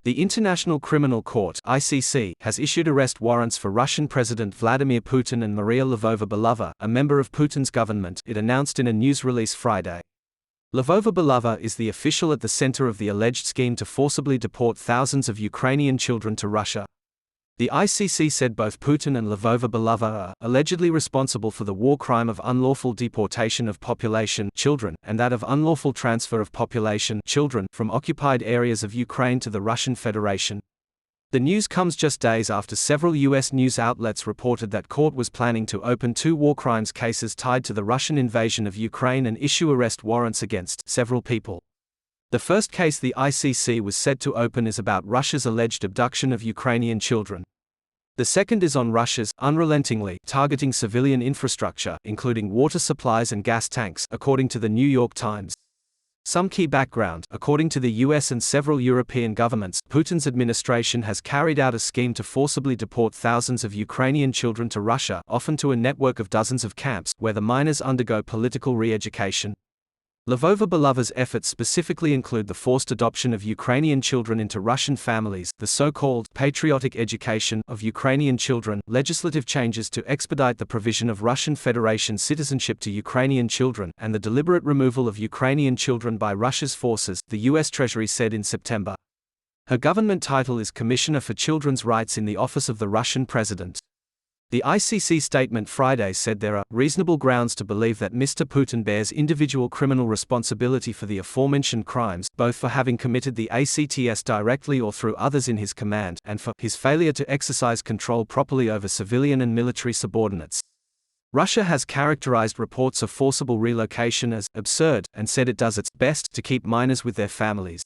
The International Criminal Court (ICC) has issued arrest warrants for Russian President Vladimir Putin and Maria Lvova-Belova, a member of Putin's government, it announced in a news release Friday. Lvova-Belova is the official at the center of the alleged scheme to forcibly deport thousands of Ukrainian children to Russia. The ICC said both Putin and Lvova-Belova are allegedly responsible for the war crime of unlawful deportation of population children and that of unlawful transfer of population children from occupied areas of Ukraine to the Russian Federation. The news comes just days after several U.S. news outlets reported that court was planning to open 2 war crimes cases tied to the Russian invasion of Ukraine and issue arrest warrants against several people. The first case the ICC was set to open is about Russia's alleged abduction of Ukrainian children. The second is on Russia's, unrelentingly, targeting civilian infrastructure, including water supplies and gas tanks, according to the New York Times. Some key background: according to the US and several European governments, Putin's administration has carried out a scheme to forcibly deport thousands of Ukrainian children to Russia, often to a network of dozens of camps, where the minors undergo political re-education. Lvova-Belova's efforts specifically include the forced adoption of Ukrainian children into Russian families, the so-called patriotic education of Ukrainian children, legislative changes to expedite the provision of Russian Federation citizenship to Ukrainian children, and the deliberate removal of Ukrainian children by Russia's forces, the U.S. Treasury said in September. Her government title is Commissioner for Children's Rights in the Office of the Russian President. The ICC statement Friday said there are reasonable grounds to believe that Mr. Putin bears individual criminal responsibility for the aforementioned crimes, both for having committed the acts directly or through others in his command, and for his failure to exercise control properly over civilian and military subordinates. Russia has characterized reports of forcible relocation as absurd and said it does its best to keep minors with their families.